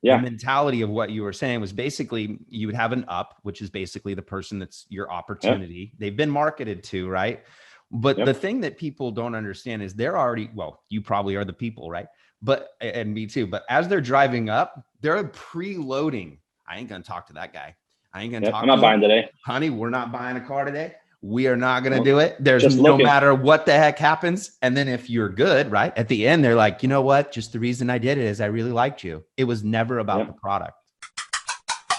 the Yeah. mentality of what you were saying was basically you would have an up, which is basically the person that's your Yep. opportunity. They've been marketed to, right? But the Yep. thing that people don't understand is they're already, well, you probably are the people, right? But, and me too, but as they're driving up, they're preloading. I ain't going to talk to that guy. I ain't going to Yep. I'm talk not to him. buying today. Honey, we're not buying a car today. We are not going to Nope. do it. There's Just no looking. matter what the heck happens. And then if you're good, right? At the end, they're like, you know what? Just the reason I did it is I really liked you. It was never about the product.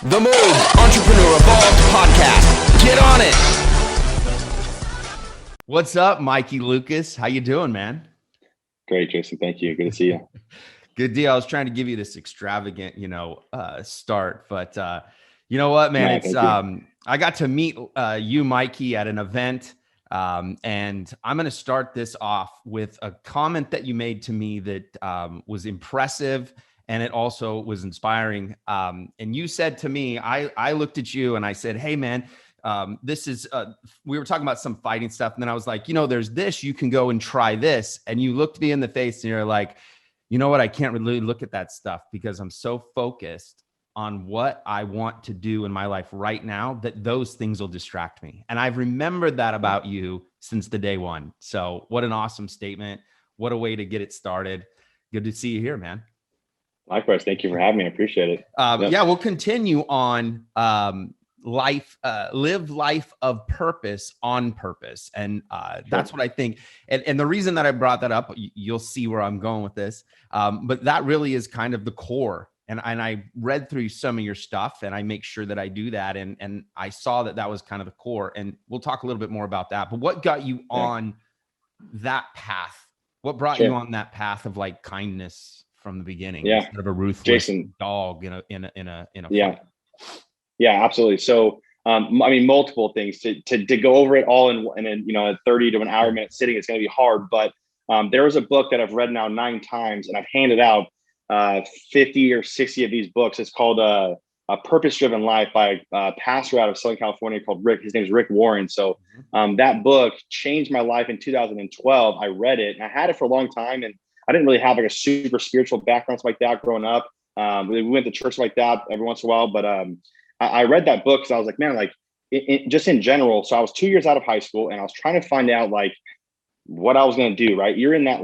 The Move Entrepreneur Evolved Podcast. Get on it. What's up, Mikey Lucas? How you doing, man? Great, Jason. Thank you. Good to see you. Good deal. I was trying to give you this extravagant, start, but you know what, man? It's I got to meet you, Mikey, at an event, and I'm going to start this off with a comment that you made to me that was impressive, and it also was inspiring. And you said to me, I looked at you and I said, "Hey, man." This is, we were talking about some fighting stuff. And then I was like, there's this, you can go and try this. And you looked me in the face and you're like, you know what? I can't really look at that stuff because I'm so focused on what I want to do in my life right now that those things will distract me. And I've remembered that about you since the day one. So what an awesome statement. What a way to get it started. Good to see you here, man. Likewise. Thank you for having me. I appreciate it. Yeah, we'll continue on, live life of purpose on purpose. And that's what I think. And the reason that I brought that up, you'll see where I'm going with this. But that really is kind of the core. And I read through some of your stuff and I make sure that I do that. And I saw that was kind of the core. And we'll talk a little bit more about that. But what got you on that path? What brought you on that path of like kindness from the beginning instead of a ruthless dog in a fight? Yeah, absolutely. So, I mean, multiple things to go over it all in a 30 to an hour minute sitting. It's going to be hard, but there was a book that I've read now 9 times and I've handed out 50 or 60 of these books. It's called A Purpose Driven Life by a pastor out of Southern California called Rick. His name is Rick Warren. So that book changed my life in 2012. I read it and I had it for a long time. And I didn't really have like a super spiritual background like that growing up. We went to church like that every once in a while, but I read that book because I was like, man, like just in general. So I was 2 years out of high school and I was trying to find out like what I was going to do, right? You're in that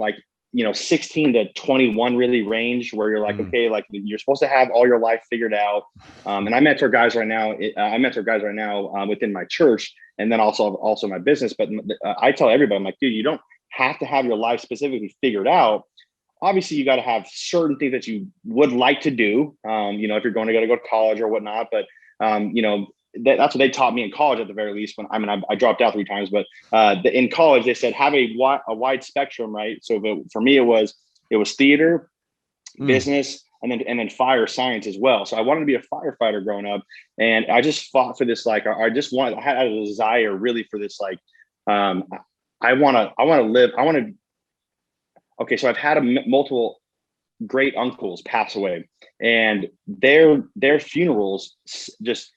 16 to 21 really range where you're like, okay, like you're supposed to have all your life figured out. And I mentor guys right now. Within my church and then also my business. But I tell everybody, I'm like, dude, you don't have to have your life specifically figured out. Obviously, you got to have certain things that you would like to do, if you're going to go to college or whatnot. But, that's what they taught me in college at the very least. I dropped out 3 times, but in college, they said have a wide spectrum, right? So for me, it was theater, business, and then fire science as well. So I wanted to be a firefighter growing up. And I just fought for this, I had a desire really for this, I want to live. Okay, so I've had multiple great uncles pass away, and their funerals just,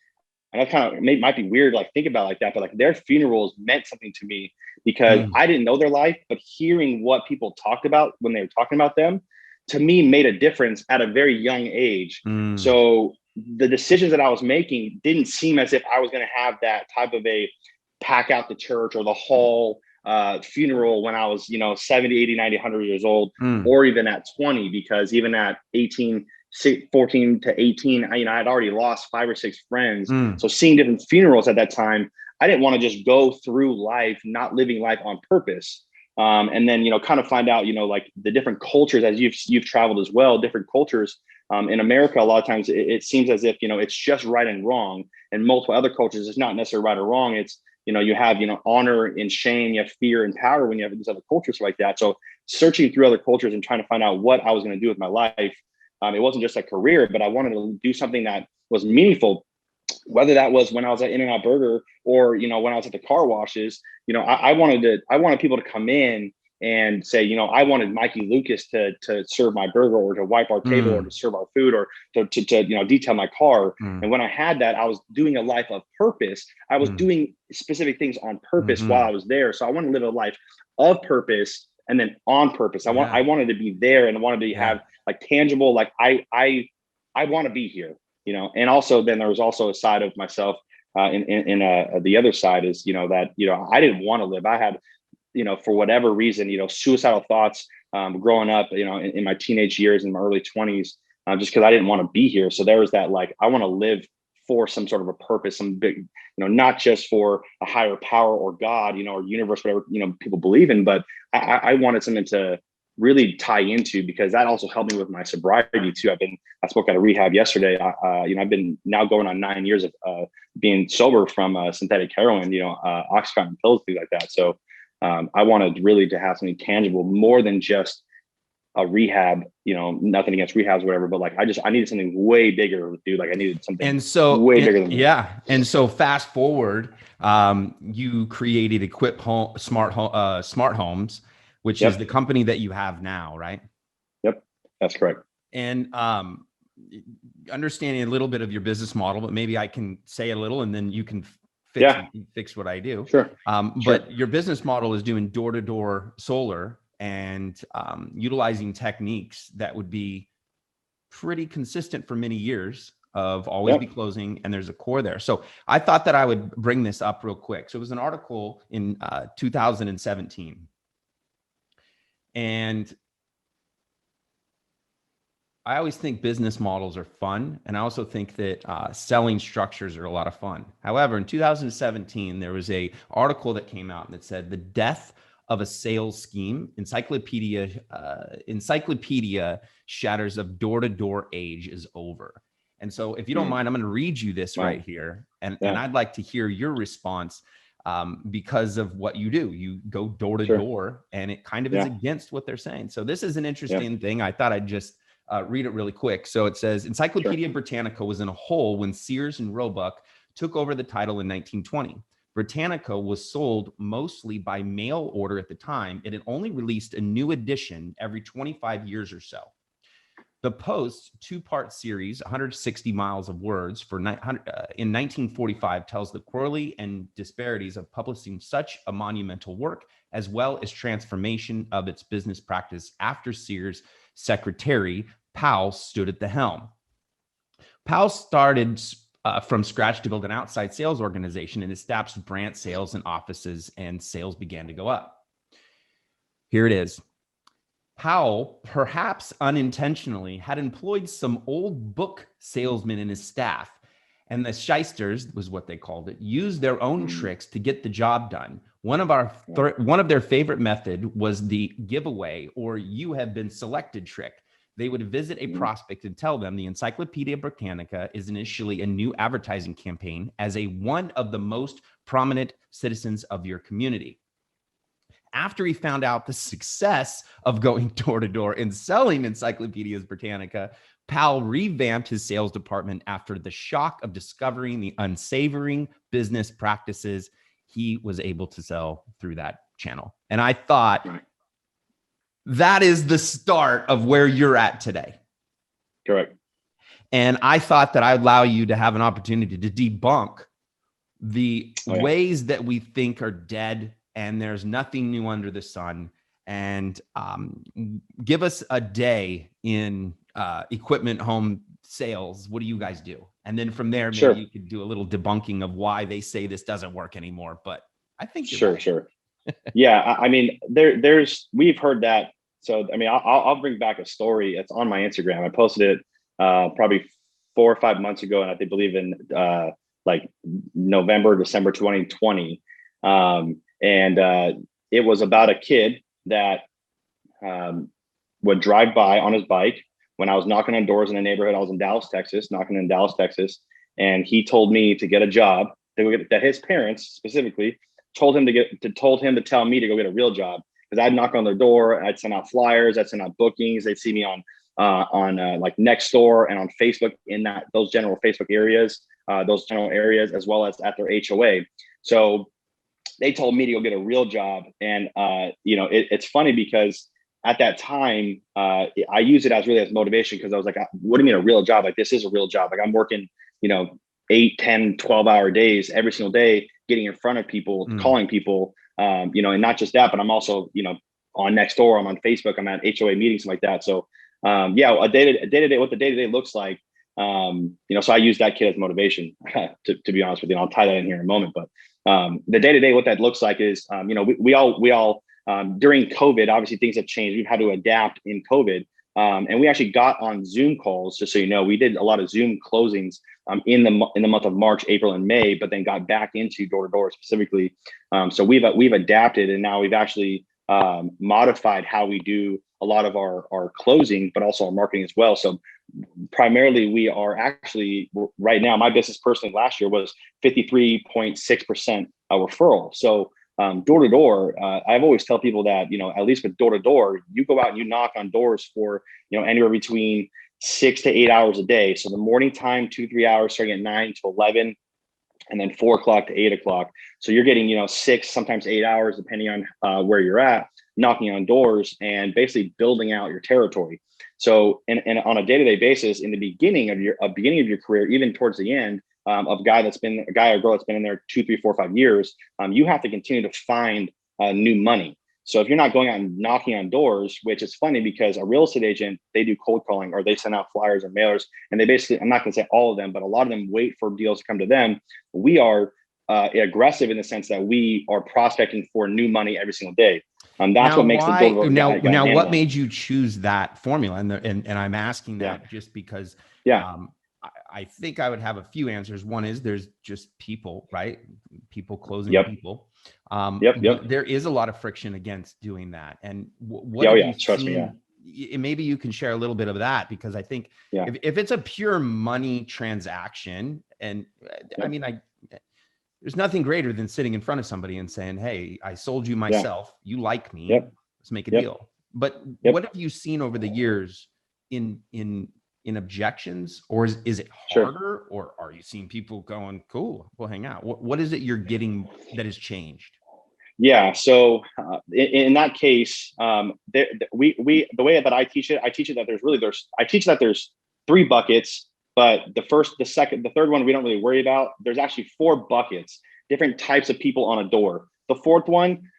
and that kind of might be weird, think about it like that, but their funerals meant something to me because I didn't know their life, but hearing what people talked about when they were talking about them, to me, made a difference at a very young age. So the decisions that I was making didn't seem as if I was going to have that type of a pack out the church or the hall funeral when I was, 70, 80, 90, 100 years old, or even at 20, because even at 14 to 18, I had already lost 5 or 6 friends. So seeing different funerals at that time, I didn't want to just go through life, not living life on purpose. And then, kind of find out, the different cultures as you've traveled as well, different cultures. In America, a lot of times it seems as if, it's just right and wrong. And multiple other cultures, it's not necessarily right or wrong. It's, you have, honor and shame, you have fear and power when you have these other cultures like that. So searching through other cultures and trying to find out what I was going to do with my life. It wasn't just a career, but I wanted to do something that was meaningful, whether that was when I was at In-N-Out Burger or, when I was at the car washes. I wanted people to come in and say, I wanted Mikey Lucas to serve my burger or to wipe our table or to serve our food or to detail my car. And when I had that, I was doing a life of purpose. I was doing specific things on purpose while I was there. So I want to live a life of purpose and then on purpose. I wanted to be there and I wanted to have tangible, I I want to be here, you know. And also then there was also a side of myself the other side is, you know, that, you know, I didn't want to live. I had, you know, for whatever reason, you know, suicidal thoughts growing up, you know, in my teenage years, in my early 20s, just because I didn't want to be here. So there was that, like, I want to live for some sort of a purpose, some big, you know, not just for a higher power or God, you know, or universe, whatever, you know, people believe in, but I wanted something to really tie into, because that also helped me with my sobriety too. I spoke at a rehab yesterday. You know, I've been now going on 9 years of being sober from synthetic heroin, you know, Oxycontin pills, things like that. So I wanted really to have something tangible, more than just a rehab, you know, nothing against rehabs or whatever, but like, I needed something way bigger, dude. Like I needed something way bigger than yeah. And so fast forward, you created Smart Homes, which is the company that you have now, right? Yep, that's correct. And understanding a little bit of your business model, but maybe I can say a little and then you can fix what I do. Sure. But your business model is doing door-to-door solar and utilizing techniques that would be pretty consistent for many years of always be closing, and there's a core there. So I thought that I would bring this up real quick. So it was an article in 2017. And I always think business models are fun. And I also think that selling structures are a lot of fun. However, in 2017, there was a article that came out that said the death of a sales scheme, encyclopedia shatters of door-to-door age is over. And so if you don't mind, I'm going to read you this right here. And I'd like to hear your response because of what you do. You go door to door, and it kind of is against what they're saying. So this is an interesting thing. I thought I'd just read it really quick. So it says, Encyclopedia Britannica was in a hole when Sears and Roebuck took over the title in 1920. Britannica was sold mostly by mail order at the time. It had only released a new edition every 25 years or so. The Post two-part series, 160 miles of words in 1945, tells the quarterly and disparities of publishing such a monumental work, as well as transformation of its business practice after Sears' secretary, Powell, stood at the helm. Powell started from scratch to build an outside sales organization and established branch sales and offices, and sales began to go up. Here it is. Powell, perhaps unintentionally, had employed some old book salesmen in his staff, and the shysters, was what they called it, used their own tricks to get the job done. One of their favorite method was the giveaway, or "you have been selected" trick. They would visit a prospect and tell them the Encyclopedia Britannica is initially a new advertising campaign as one of the most prominent citizens of your community. After he found out the success of going door to door and selling Encyclopedias Britannica, Powell revamped his sales department after the shock of discovering the unsavory business practices he was able to sell through that channel. And I thought that is the start of where you're at today. Correct. And I thought that I'd allow you to have an opportunity to debunk the ways that we think are dead and there's nothing new under the sun, and give us a day in equipment home sales. What do you guys do? And then from there, maybe you could do a little debunking of why they say this doesn't work anymore. But I think sure. Yeah, I mean, we've heard that. So I mean, I'll bring back a story. It's on my Instagram. I posted it probably 4 or 5 months ago, and I believe in like November, December 2020. And it was about a kid that would drive by on his bike when I was knocking on doors in a neighborhood. I was in Dallas, Texas, and he told me to get a job. That his parents specifically told him to tell me to go get a real job, because I'd knock on their door, I'd send out flyers, I'd send out bookings. They'd see me on like Nextdoor and on Facebook in those general Facebook areas, as well as at their HOA. So they told me to go get a real job. And, it's funny because at that time, I use it as motivation, because I was like, what do you mean a real job? Like, this is a real job. Like, I'm working, 8, 10, 12-hour days every single day, getting in front of people, calling people, and not just that, but I'm also, on Nextdoor, I'm on Facebook, I'm at HOA meetings, like that. So, a day-to-day, what the day-to-day looks like So I use that kid as motivation to be honest with you. And I'll tie that in here in a moment. But the day to day, what that looks like is, we all during COVID, obviously things have changed. We've had to adapt in COVID. And we actually got on Zoom calls, just so you know, we did a lot of Zoom closings in the month of March, April, and May, but then got back into door to door specifically. So we've adapted, and now we've actually modified how we do a lot of our closing, but also our marketing as well. So primarily, we are actually right now. My business personally last year was 53.6% referral. So door to door, I've always tell people that, at least with door to door, you go out and you knock on doors for, anywhere between 6 to 8 hours a day. So the morning time, 2-3 hours, starting at 9 to 11, and then 4 o'clock to 8 o'clock. So you're getting, 6, sometimes 8 hours, depending on where you're at, knocking on doors and basically building out your territory. So, and on a day-to-day basis, in the beginning of your career, even towards the end, of a guy or girl that's been in there 2, 3, 4, 5 years, you have to continue to find new money. So if you're not going out and knocking on doors, which is funny because a real estate agent, they do cold calling or they send out flyers or mailers, and they basically, I'm not going to say all of them, but a lot of them wait for deals to come to them. We are aggressive in the sense that we are prospecting for new money every single day. That's what makes the door. Now, what made you choose that formula? And I'm asking that just because, I think I would have a few answers. One is there's just people, right? People closing people. There is a lot of friction against doing that. And what have you trust seen? Me, maybe you can share a little bit of that, because I think if it's a pure money transaction, and I mean, there's nothing greater than sitting in front of somebody and saying, "Hey, I sold you myself. You like me. Let's make a deal." But what have you seen over the years in objections, or is it harder, or are you seeing people going, "Cool, we'll hang out"? What is it you're getting that has changed? Yeah. So in that case, the way that I teach it that I teach that there's 3 buckets, but the first, the second, the third one we don't really worry about. There's actually 4 buckets, different types of people on a door. The fourth one,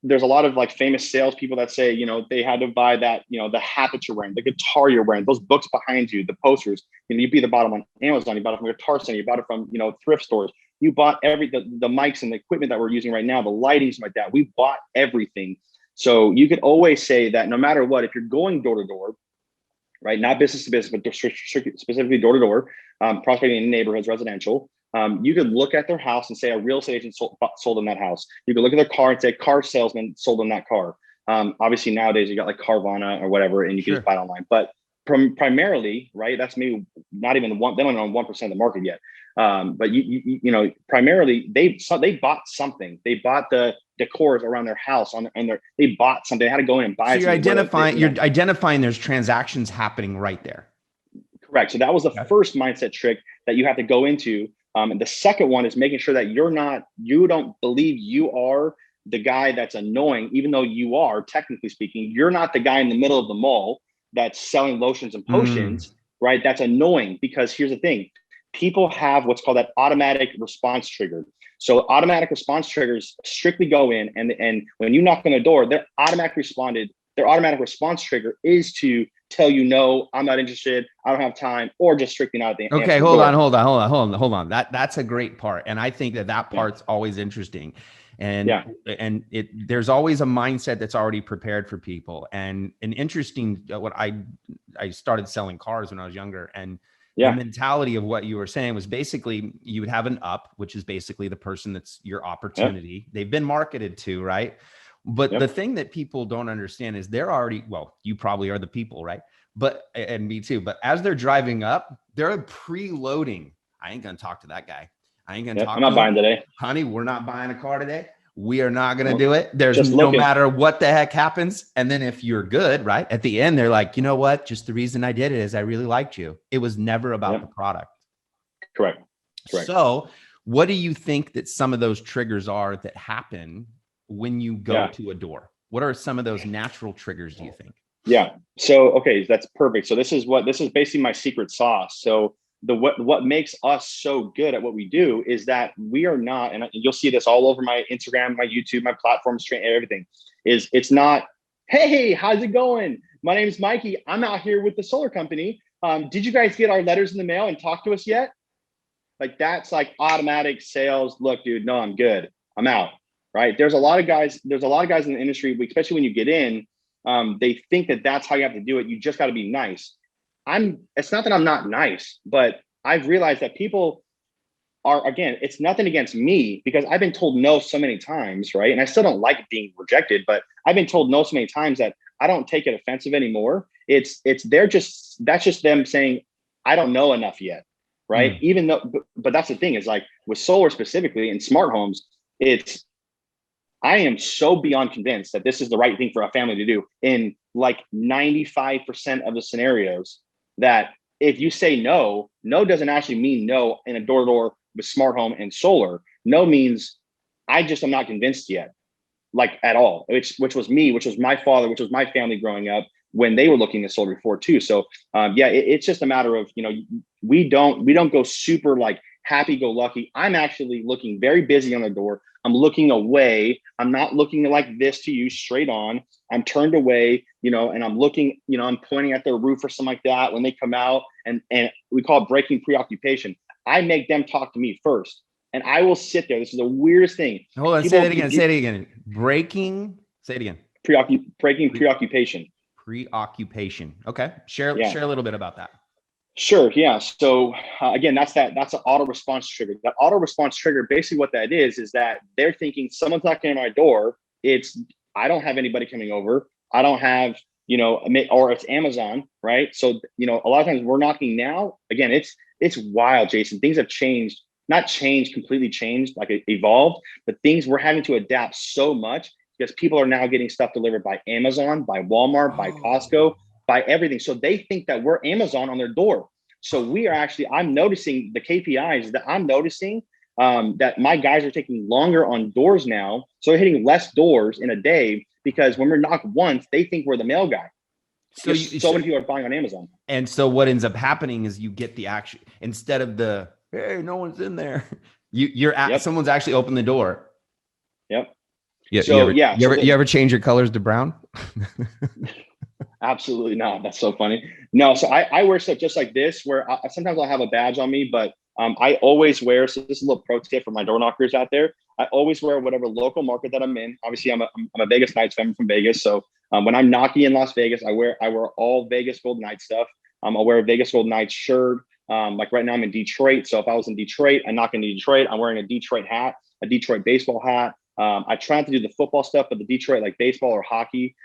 there's a lot of like famous salespeople that say, they had to buy that, the hat that you're wearing, the guitar you're wearing, those books behind you, the posters. You either bought them on Amazon, you bought it from Guitar Center, you bought it from, thrift stores. You bought the mics and the equipment that we're using right now, the lighting, like that. We bought everything. So you could always say that no matter what, if you're going door to door, right, not business to business, but specifically door to door, prospecting in neighborhoods, residential, you could look at their house and say a real estate agent sold them that house. You could look at their car and say car salesman sold them that car. Obviously nowadays you got like Carvana or whatever, and you can just buy it online. But primarily, right, that's maybe not even one. They don't own 1% of the market yet. But primarily they bought something. They bought the decors around their house they bought something. They had to go in and buy. So you're identifying there's transactions happening right there. Correct. So that was the first mindset trick that you have to go into. And the second one is making sure that you don't believe you are the guy that's annoying, even though you are, technically speaking. You're not the guy in the middle of the mall that's selling lotions and potions, right? That's annoying, because here's the thing. People have what's called that automatic response trigger. So automatic response triggers strictly go in, and when you knock on the door, their automatic response trigger is to tell you, no, I'm not interested, I don't have time, or just strictly not at the Okay, hold on. That's a great part. And I think that part's always interesting. And there's always a mindset that's already prepared for people. And an interesting, what I started selling cars when I was younger, and the mentality of what you were saying was basically you would have an up, which is basically the person that's your opportunity. They've been marketed to, right? But the thing that people don't understand is they're already, well, you probably are the people, right? But, and me too, but as they're driving up, they're preloading. I ain't going to talk to that guy. I ain't going to talk to him. I'm not buying today. Honey, we're not buying a car today. We are not going to do it. There's no matter what the heck happens. And then if you're good, right, at the end, they're like, you know what? Just the reason I did it is I really liked you. It was never about the product. Correct. So what do you think that some of those triggers are that happen when you go to a door? What are some of those natural triggers, do you think? Yeah. So, okay, that's perfect. So this is basically my secret sauce. So what makes us so good at what we do is that we are not, and you'll see this all over my Instagram, my YouTube, my platforms, everything, it's not, hey, how's it going? My name is Mikey. I'm out here with the solar company. Did you guys get our letters in the mail and talk to us yet? Like that's like automatic sales. Look, dude, no, I'm good. I'm out. Right. There's a lot of guys in the industry, especially when you get in, they think that that's how you have to do it. You just got to be nice. It's not that I'm not nice, but I've realized that people are, again, it's nothing against me because I've been told no so many times. Right. And I still don't like being rejected, but I've been told no so many times that I don't take it offensive anymore. That's just them saying, I don't know enough yet. Right. Even though, but that's the thing is like with solar specifically and smart homes, I am so beyond convinced that this is the right thing for a family to do in like 95% of the scenarios, that if you say no, no doesn't actually mean no in a door-to-door with smart home and solar. No means I just am not convinced yet, like at all, which was me, which was my father, which was my family growing up when they were looking at solar before too. So it's just a matter of, we don't go super like happy-go-lucky. I'm actually looking very busy on the door. I'm looking away. I'm not looking like this to you straight on. I'm turned away, and I'm looking, I'm pointing at their roof or something like that when they come out, and we call it breaking preoccupation. I make them talk to me first, and I will sit there. This is the weirdest thing. Hold on, say it again. Say it again. Breaking preoccupation. Preoccupation. Okay. Share a little bit about that. Sure. Yeah. So again, that's an auto response trigger. That auto response trigger, basically what that is that they're thinking someone's knocking on my door. I don't have anybody coming over. I don't have, or it's Amazon, right? So, a lot of times we're knocking now. Again, it's wild, Jason. Things have changed, not changed, completely changed, like evolved, but things we're having to adapt so much because people are now getting stuff delivered by Amazon, by Walmart, by Costco, by everything. So they think that we're Amazon on their door. So we are actually, I'm noticing the KPIs that I'm noticing that my guys are taking longer on doors now. So they're hitting less doors in a day because when we're knocked once, they think we're the mail guy. So many people are buying on Amazon. And so what ends up happening is you get the action instead of the, hey, no one's in there. Someone's actually opened the door. Yep. Yeah. So, you ever change your colors to brown? Absolutely not. That's so funny. No, so I wear stuff just like this, where sometimes I'll have a badge on me, but I always wear. So this is a little pro tip for my door knockers out there. I always wear whatever local market that I'm in. Obviously, I'm a Vegas Knights fan from Vegas, so when I'm knocking in Las Vegas, I wear all Vegas Golden Knights stuff. I'll wear a Vegas Golden Knights shirt. Like right now, I'm in Detroit, so if I was in Detroit, I knock into Detroit. I'm wearing a Detroit hat, a Detroit baseball hat. I try not to do the football stuff, but the Detroit, like baseball or hockey,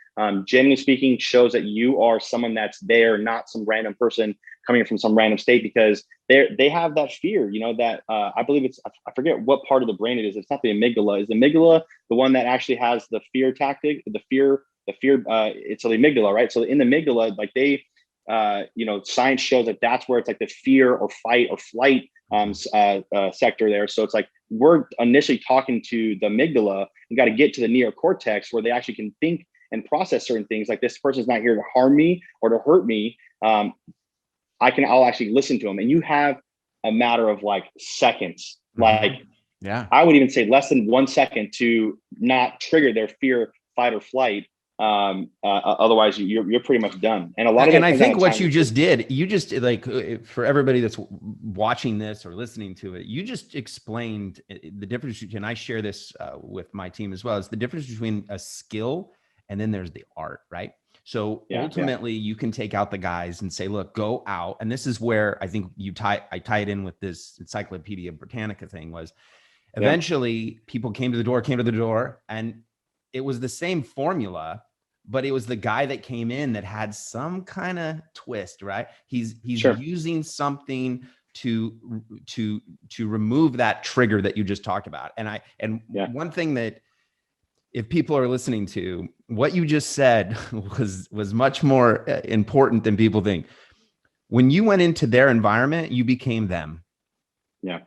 generally speaking, shows that you are someone that's there, not some random person coming from some random state, because they have that fear, that I believe I forget what part of the brain it is. It's not the amygdala. Is the amygdala the one that actually has the fear tactic, the fear, it's the amygdala, right? So in the amygdala, like science shows that that's where it's like the fear or fight or flight sector there. So it's like we're initially talking to the amygdala and got to get to the neocortex where they actually can think and process certain things. Like, this person's not here to harm me or to hurt me. I'll actually listen to them. And you have a matter of like seconds. Like, I would even say less than 1 second to not trigger their fear, fight or flight. Otherwise you're pretty much done. And I think what you just did, like, for everybody that's watching this or listening to it, you just explained the difference between, and I share this with my team as well, is the difference between a skill and then there's the art, right? So ultimately you can take out the guys and say, look, go out. And this is where I think I tie it in with this Encyclopedia Britannica thing, was eventually people came to the door, and it was the same formula, but it was the guy that came in that had some kind of twist, right? He's using something to remove that trigger that you just talked about. And one thing that, if people are listening to what you just said, was much more important than people think. When you went into their environment, you became them. Yeah.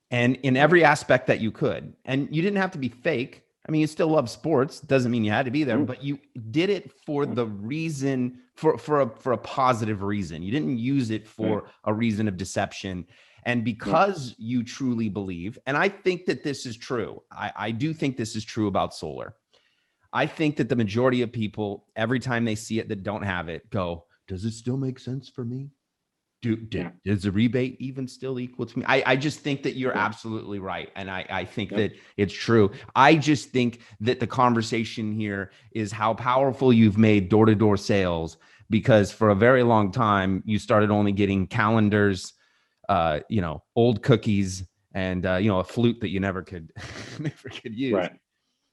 And in every aspect that you could, and you didn't have to be fake. I mean, you still love sports. Doesn't mean you had to be there, but you did it for the reason, for a positive reason. You didn't use it for a reason of deception. And because you truly believe, and I think that this is true. I do think this is true about solar. I think that the majority of people, every time they see it that don't have it, go, does it still make sense for me? Yeah. Does the rebate even still equal to me? I just think that you're Yeah. absolutely right. And I think Yep. that it's true. I just think that the conversation here is how powerful you've made door-to-door sales, because for a very long time, you started only getting calendars, old cookies, and, a flute that you never could, never could use. Right.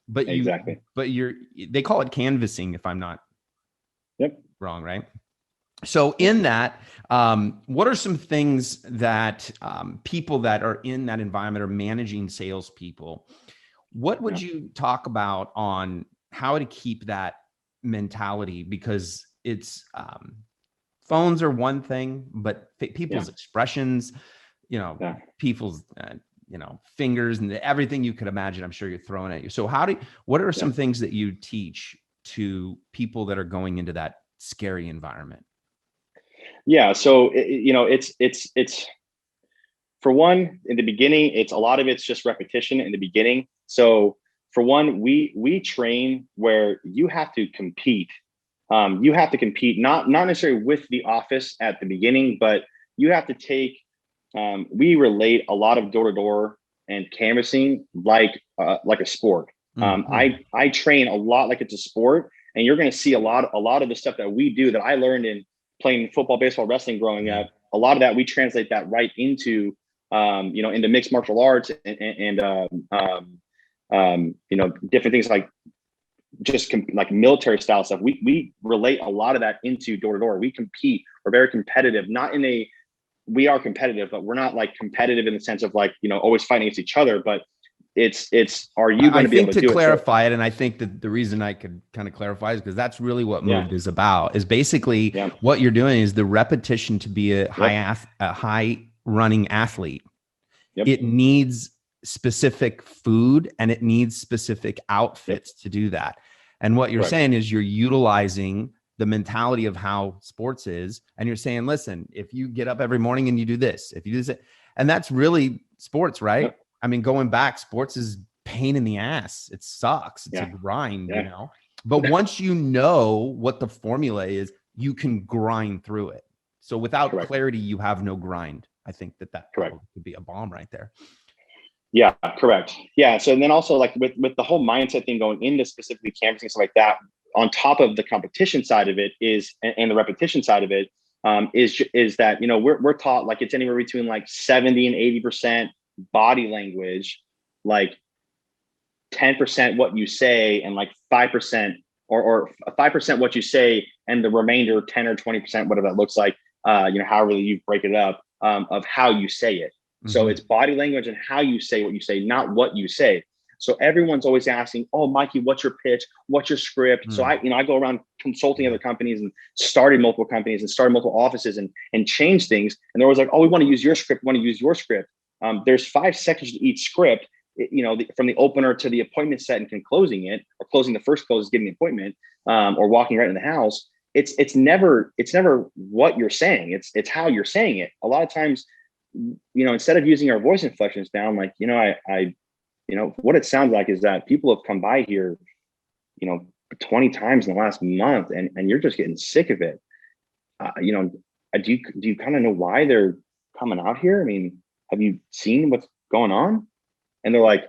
But Exactly. they call it canvassing, if I'm not Yep. wrong, right? So in that, what are some things that people that are in that environment are managing salespeople? What would you talk about on how to keep that mentality? Because it's phones are one thing, but people's expressions, people's fingers and everything you could imagine, I'm sure you're throwing at you. So what are some things that you teach to people that are going into that scary environment? Yeah. So, it's for one, in the beginning, it's a lot of it's just repetition in the beginning. So for one, we train where you have to compete. You have to compete, not necessarily with the office at the beginning, but you have to take, we relate a lot of door to door and canvassing like a sport. I train a lot like it's a sport, and you're going to see a lot of the stuff that we do that I learned in playing football, baseball, wrestling growing up. A lot of that we translate that right into into mixed martial arts and different things like just like military style stuff. We relate a lot of that into door to door. We compete. We're very competitive. We are competitive, but we're not like competitive in the sense of like always fighting against each other. But it's are you going to be able to do clarify it? And I think that the reason I could kind of clarify is because that's really what Moved is about. Is basically what you're doing is the repetition to be a high running athlete. It needs specific food and it needs specific outfits to do that. And what you're saying is you're utilizing the mentality of how sports is. And you're saying, listen, if you get up every morning and you do this, if you do this, and that's really sports, right? I mean, going back, sports is pain in the ass. It sucks. It's a grind, but once you know what the formula is, you can grind through it. So without clarity, you have no grind. I think that could be a bomb right there. Yeah, correct. Yeah. So and then also like with the whole mindset thing going into specifically canvassing, stuff like that, on top of the competition side of it is, and the repetition side of it, is that, we're taught like it's anywhere between like 70 and 80% body language, like 10% what you say, and like 5% or 5% what you say, and the remainder 10 or 20%, whatever that looks like, however you break it up, of how you say it. So it's body language and how you say what you say, not what you say. So everyone's always asking, "Oh, Mikey, what's your pitch? What's your script?" So I go around consulting other companies and started multiple companies and started multiple offices and change things. And they're always like, "Oh, we want to use your script. We want to use your script." There's 5 sections to each script. From the opener to the appointment set and closing it, or closing the first close is getting the appointment, or walking right in the house. It's never what you're saying. It's how you're saying it. A lot of times, instead of using our voice inflections down, like, what it sounds like is that people have come by here, 20 times in the last month, and you're just getting sick of it. Do you kind of know why they're coming out here? I mean, have you seen what's going on? And they're like,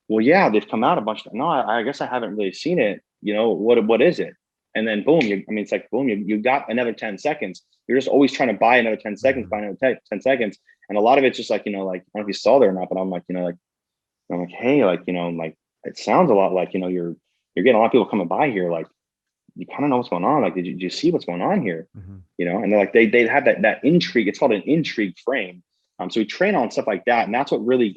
well, yeah, they've come out a bunch. No, I guess I haven't really seen it. What is it? And then boom, it's like, boom, you got another 10 seconds. You're just always trying to buy another 10 seconds, buy another 10 seconds. And a lot of it's just like, like, I don't know if you saw there or not, but I'm like, I'm like, hey, like, like, it sounds a lot like, you're getting a lot of people coming by here. Like, you kind of know what's going on. Like, did you see what's going on here? And they're like, they have that intrigue. It's called an intrigue frame. So we train on stuff like that. And that's what really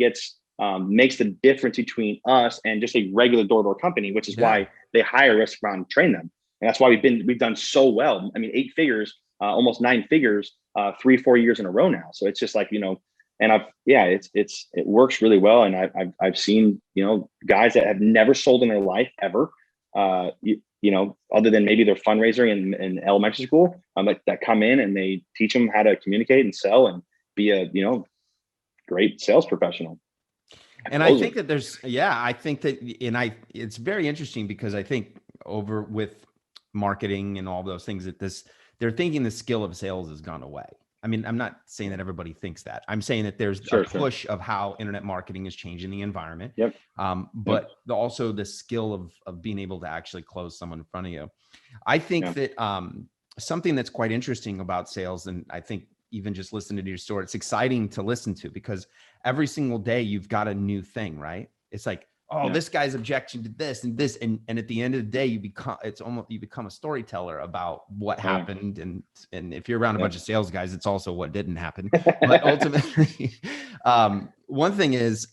makes the difference between us and just a regular door-to-door company, which is why they hire us around and train them. And that's why we've done so well. I mean, 8 figures, almost 9 figures, 3-4 years in a row now. So it's just like, and it works really well. And I've seen, guys that have never sold in their life ever, other than maybe their fundraiser in elementary school, that come in and they teach them how to communicate and sell and be a, great sales professional. And I think that it's very interesting because I think over with marketing and all those things that they're thinking the skill of sales has gone away. I mean, I'm not saying that everybody thinks that. I'm saying that there's a push of how internet marketing is changing the environment. But also the skill of being able to actually close someone in front of you. I think that something that's quite interesting about sales, and I think even just listening to your story, it's exciting to listen to, because every single day you've got a new thing, right? It's like, oh, this guy's objection to this and this. And at the end of the day, you become a storyteller about what happened. And if you're around a bunch of sales guys, it's also what didn't happen. But ultimately, one thing is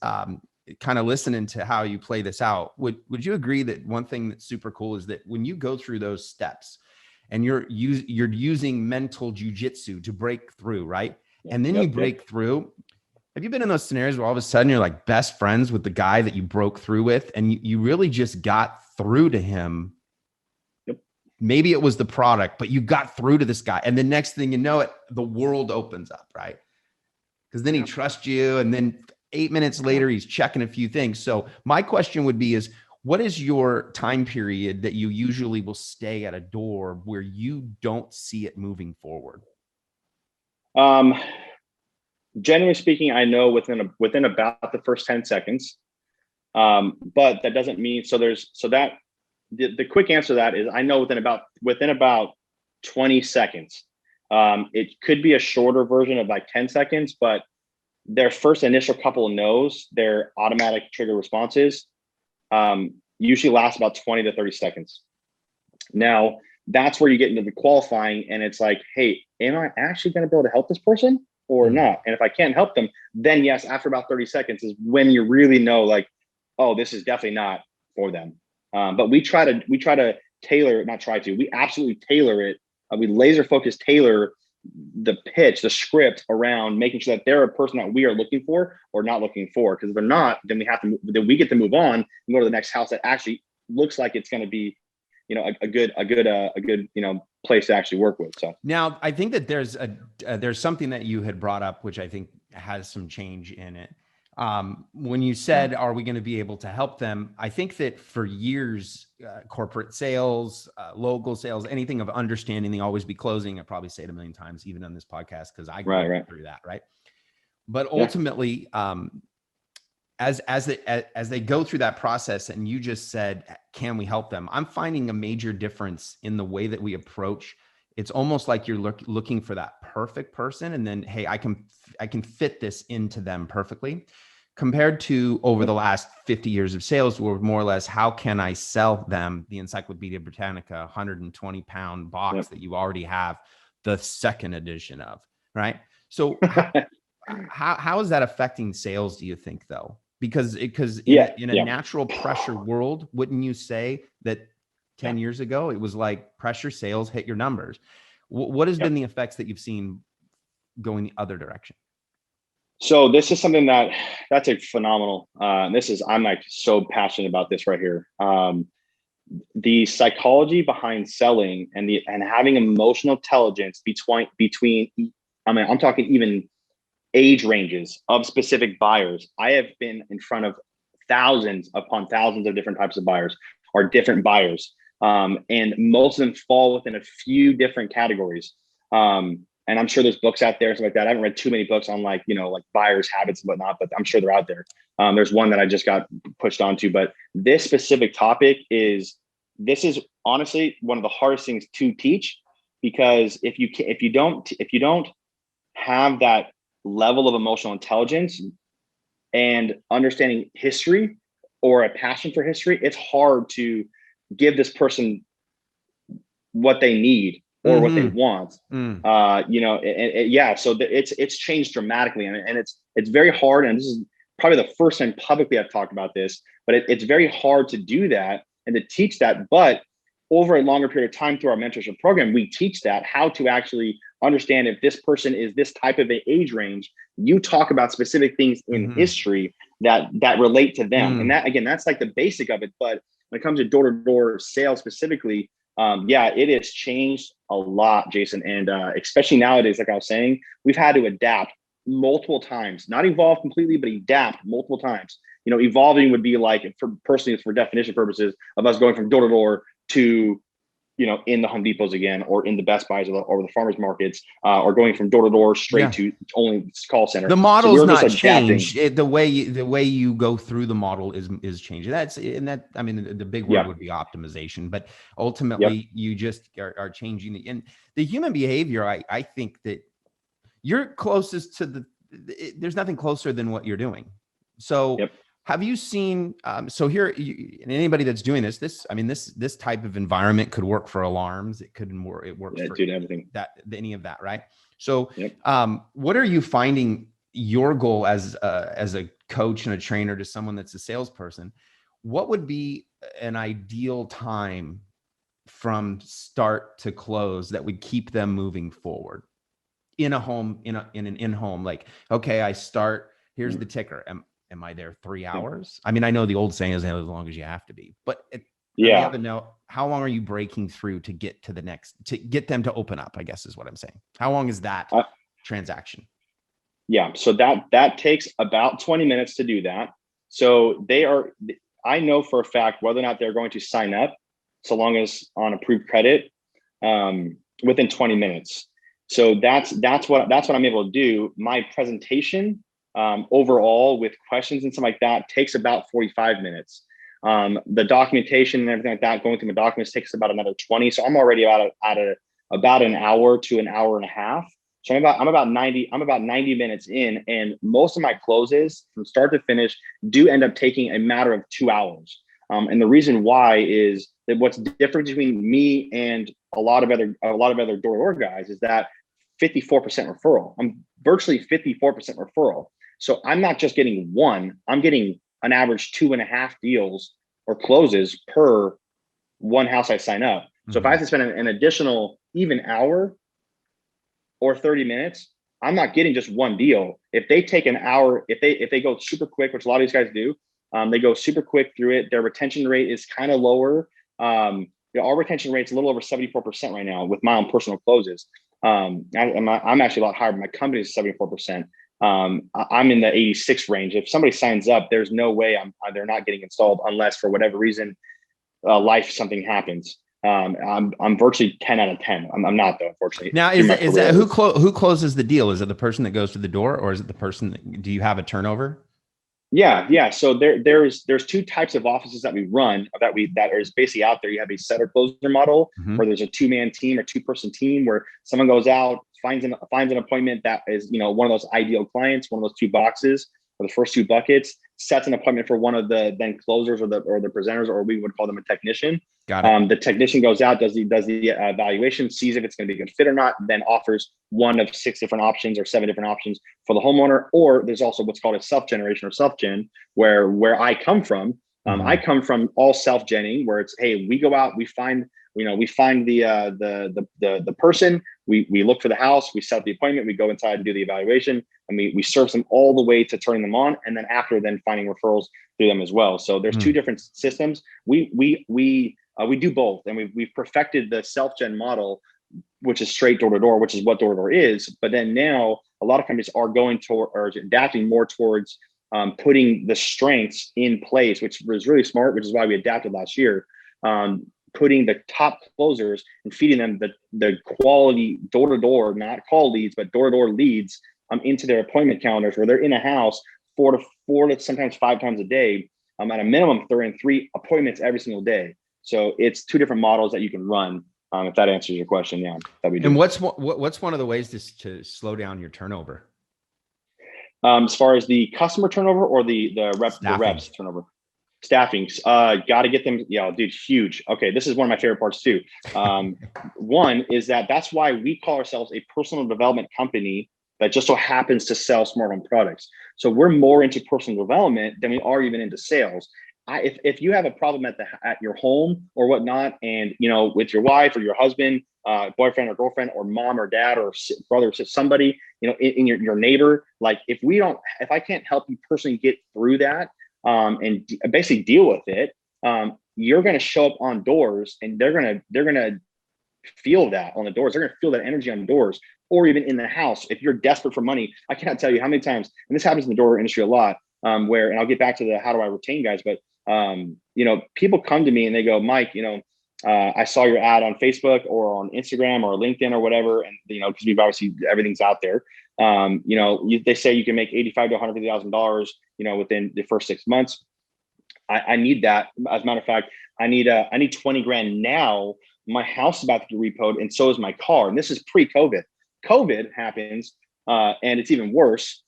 kind of listening to how you play this out. Would you agree that one thing that's super cool is that when you go through those steps and you're using mental jujitsu to break through, right? And then you break through. Have you been in those scenarios where all of a sudden you're like best friends with the guy that you broke through with, and you really just got through to him? Maybe it was the product, but you got through to this guy. And the next thing you know it, the world opens up, right? Because then he trusts you. And then 8 minutes later, he's checking a few things. So my question would be what is your time period that you usually will stay at a door where you don't see it moving forward? Generally speaking, I know within about the first 10 seconds. But that doesn't mean, the quick answer to that is I know within about 20 seconds. It could be a shorter version of like 10 seconds, but their first initial couple of no's, their automatic trigger responses, usually last about 20 to 30 seconds. Now, that's where you get into the qualifying, and it's like, hey, am I actually going to be able to help this person or not? And if I can't help them, then yes, after about 30 seconds is when you really know, like, oh, this is definitely not for them. But we absolutely tailor it. We laser focus tailor the pitch, the script around making sure that they're a person that we are looking for or not looking for. Because if they're not, then we get to move on and go to the next house that actually looks like it's going to be, a good place to actually work with. So now I think that there's something that you had brought up, which I think has some change in it. When you said, are we going to be able to help them? I think that for years, corporate sales, local sales, anything of understanding, they always be closing. I probably say it a million times, even on this podcast, because I go through that. Right. But ultimately, as they go through that process, and you just said, can we help them? I'm finding a major difference in the way that we approach. It's almost like you're looking for that perfect person, and then, hey, I can fit this into them perfectly, compared to over the last 50 years of sales, where more or less, how can I sell them the Encyclopedia Britannica 120-pound box that you already have the second edition of, right? So how is that affecting sales, do you think, though? Because in a natural pressure world, wouldn't you say that 10 years ago, it was like pressure sales, hit your numbers? What has been the effects that you've seen going the other direction? So this is something that's a phenomenal, I'm like so passionate about this right here. The psychology behind selling and having emotional intelligence between, I'm talking even age ranges of specific buyers. I have been in front of thousands upon thousands of different types of buyers or different buyers. And most of them fall within a few different categories. And I'm sure there's books out there, stuff like that. I haven't read too mmany books on like buyers' habits and whatnot, but I'm sure they're out there. There's one that I just got pushed onto, but this specific topic is honestly one of the hardest things to teach, because if you don't have that level of emotional intelligence and understanding history or a passion for history, it's hard to give this person what they need or what they want. So it's changed dramatically, and it's very hard. And this is probably the first time publicly I've talked about this, but it's very hard to do that and to teach that. But over a longer period of time through our mentorship program, we teach that how to actually understand if this person is this type of an age range. You talk about specific things in history that relate to them. And that, again, that's like the basic of it. But when it comes to door-to-door sales specifically, it has changed a lot, Jason. And especially nowadays, like I was saying, we've had to adapt multiple times, not evolve completely, but adapt multiple times. Evolving would be like, for definition purposes, of us going from door to door to in the Home Depots again, or in the Best Buys or the farmers markets, or going from door to door straight to only call center. The model's not changed. The way you go through the model is changing. I mean, the big word would be optimization, but ultimately you just are changing and the human behavior. I think that you're closest to there's nothing closer than what you're doing. So have you seen, so here, and anybody that's doing this type of environment could work for alarms. It works for everything any of that. Right. So what are you finding your goal as a coach and a trainer to someone that's a salesperson? What would be an ideal time from start to close that would keep them moving forward in a home, in an in-home, like, okay, I start, here's the ticker. Am I there 3 hours? I mean, I know the old saying is as long as you have to be, but how long are you breaking through to get to the next, to get them to open up, I guess is what I'm saying. How long is that transaction? Yeah. So that takes about 20 minutes to do that. So I know for a fact whether or not they're going to sign up, so long as on approved credit, within 20 minutes. So that's what I'm able to do. My presentation, overall with questions and stuff like that takes about 45 minutes. The documentation and everything like that, going through the documents takes about another 20. So I'm already about an hour to an hour and a half. So I'm about 90 minutes in, and most of my closes from start to finish do end up taking a matter of 2 hours. And the reason why is that what's different between me and a lot of other door-to-door guys is that 54% referral. I'm virtually 54% referral. So I'm not just getting one, I'm getting an average 2.5 deals or closes per one house I sign up. So if I have to spend an additional even hour or 30 minutes, I'm not getting just one deal. If they take an hour, if they go super quick, which a lot of these guys do, they go super quick through it. Their retention rate is kind of lower. Our retention rate's a little over 74% right now with my own personal closes. I'm actually a lot higher, but my company is 74%. I'm in the 86 range. If somebody signs up, there's no way they're not getting installed unless for whatever reason, something happens. I'm virtually 10 out of 10. I'm not though, unfortunately. Now, is that who closes the deal? Is it the person that goes to the door, or is it the person do you have a turnover? Yeah. So there's two types of offices that we run that is basically out there. You have a setter closer model where there's a 2-man team or 2-person team where someone goes out, finds an appointment that is, one of those ideal clients, one of those 2 boxes or the first 2 buckets, sets an appointment for one of the then closers or the presenters, or we would call them a technician. Got it. The technician goes out, does the evaluation, sees if it's going to be a good fit or not, then offers one of 6 different options or 7 different options for the homeowner. Or there's also what's called a self-generation or self-gen, where I come from. I come from all self-genning, where it's, hey, we go out, we find the person, we look for the house, we set up the appointment, we go inside and do the evaluation, and we serve them all the way to turning them on, and then finding referrals through them as well. So there's 2 different systems. We do both, and we've perfected the self-gen model, which is straight door to door, which is what door to door is. But then now a lot of companies are going toward or adapting more towards putting the strengths in place, which was really smart, which is why we adapted last year. Putting the top closers and feeding them the quality door-to-door, not call leads, but door-to-door leads into their appointment calendars, where they're in a house 4 to sometimes 5 times a day. At a minimum, they're in 3 appointments every single day. So it's 2 different models that you can run. If that answers your question, yeah, that we do. And what's one of the ways to slow down your turnover? As far as the customer turnover or the reps turnover? Staffing, got to get them. Yeah, dude, huge. Okay, this is one of my favorite parts too. One is that's why we call ourselves a personal development company that just so happens to sell smart home products. So we're more into personal development than we are even into sales. If you have a problem at your home or whatnot, and with your wife or your husband, boyfriend or girlfriend, or mom or dad or brother or somebody, in your neighbor, like if I can't help you personally get through that, and basically deal with it, you're going to show up on doors, and they're going to feel that on the doors. They're going to feel that energy on doors, or even in the house. If you're desperate for money, I cannot tell you how many times, and this happens in the door industry a lot, and I'll get back to how do I retain guys, but people come to me and they go, Mike, I saw your ad on Facebook or on Instagram or LinkedIn or whatever. And, because we've obviously, everything's out there. They say you can make $85,000 to $150,000, within the first 6 months. I need that. As a matter of fact, I need 20 grand now. My house is about to get repoed, and so is my car. And this is pre-COVID. COVID happens, and it's even worse.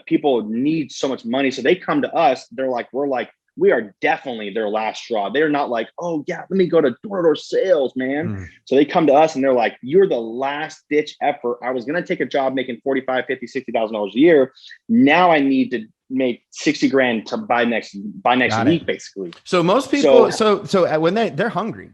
People need so much money, so they come to us. We are definitely their last straw. They're not like, oh yeah, let me go to door-to-door sales, man. So they come to us and they're like, you're the last ditch effort. I was going to take a job making $45,000, $50,000, $60,000 a year. Now I need to make 60 grand to buy next week, basically. So most people, so when they're hungry.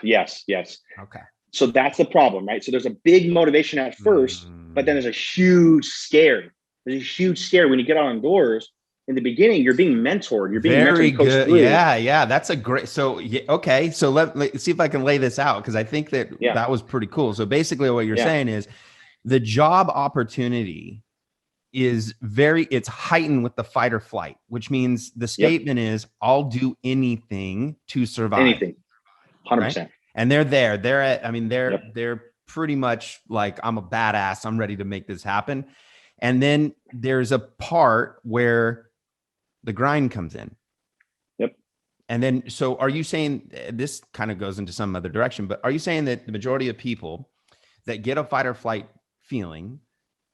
Yes. Okay. So that's the problem, right? So there's a big motivation at first, but then there's a huge scare. There's a huge scare when you get out on doors. In the beginning, you're being mentored. You're being very mentored, good. Through. Yeah. That's a great. So okay. So let's see if I can lay this out, because I think that was pretty cool. So basically, what you're saying is the job opportunity is it's heightened with the fight or flight, which means the statement is, I'll do anything to survive. Anything, 100%. Right? And they're there. They're pretty much like, I'm a badass. I'm ready to make this happen. And then there's a part where the grind comes in. Yep. And then, so are you saying, this kind of goes into some other direction, but are you saying that the majority of people that get a fight or flight feeling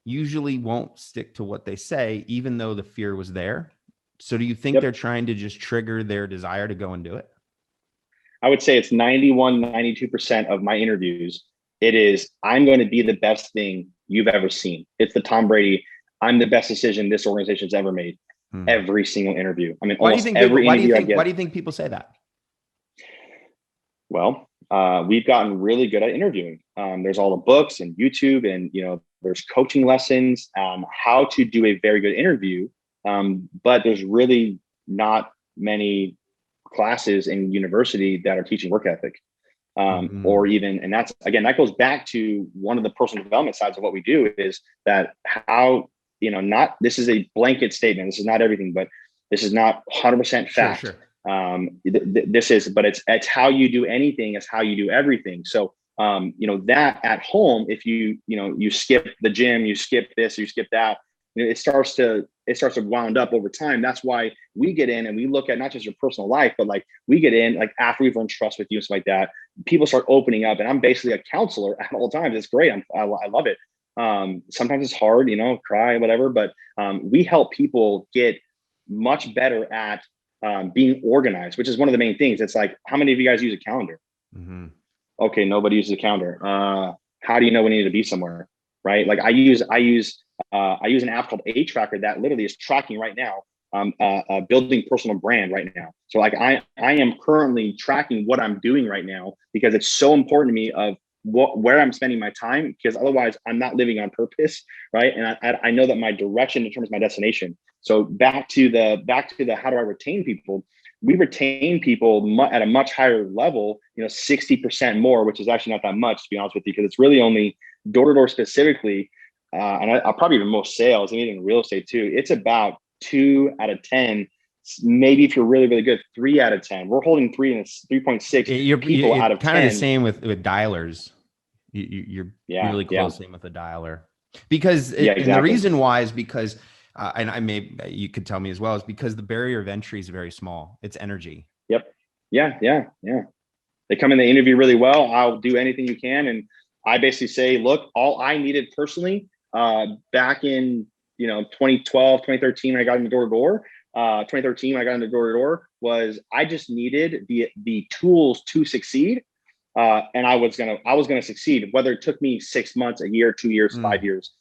usually won't stick to what they say, even though the fear was there? So do you think they're trying to just trigger their desire to go and do it? I would say it's 91, 92% of my interviews. It is, I'm going to be the best thing you've ever seen. It's the Tom Brady, I'm the best decision this organization's ever made. Every single interview. I mean, why do you think people say that? Well, we've gotten really good at interviewing. There's all the books and YouTube, and there's coaching lessons on how to do a very good interview. But there's really not many classes in university that are teaching work ethic. Or even, and that's, again, that goes back to one of the personal development sides of what we do, is that how, this is a blanket statement. This is not everything, but this is not 100% fact. Sure. This is, but it's how you do anything is how you do everything. So, that at home, if you skip the gym, you skip this, you skip that, it starts to wound up over time. That's why we get in and we look at not just your personal life, but like we get in, like after we've earned trust with you and stuff like that, people start opening up, and I'm basically a counselor at all times. It's great. I love it. Sometimes it's hard, cry, whatever, but we help people get much better at being organized, which is one of the main things. It's like, how many of you guys use a calendar? Okay, nobody uses a calendar. How do you know when you need to be somewhere? Right? Like I use an app called A Tracker that literally is tracking right now, building personal brand right now. So like I am currently tracking what I'm doing right now, because it's so important to me of where I'm spending my time, because otherwise I'm not living on purpose, right? And I know that my direction determines my destination. So back to the how do I retain people? We retain people at a much higher level, 60% more, which is actually not that much, to be honest with you, because it's really only door-to-door specifically. And I'll probably even most sales and even real estate too. It's about 2 out of 10. Maybe if you're really, really good, 3 out of 10. We're holding 3.6 people out of 10. Kind of the same with dialers. You're really close same with a dialer, because exactly. And the reason why is because, and you could tell me as well, is because the barrier of entry is very small. It's energy. Yep. Yeah. They come in, they interview really well. I'll do anything you can. And I basically say, look, all I needed personally, back in 2012, 2013, when I got into door-to-door, 2013 when I got into door-to-door, was I just needed the tools to succeed, and I was gonna succeed, whether it took me 6 months, a year, 2 years, 5 years,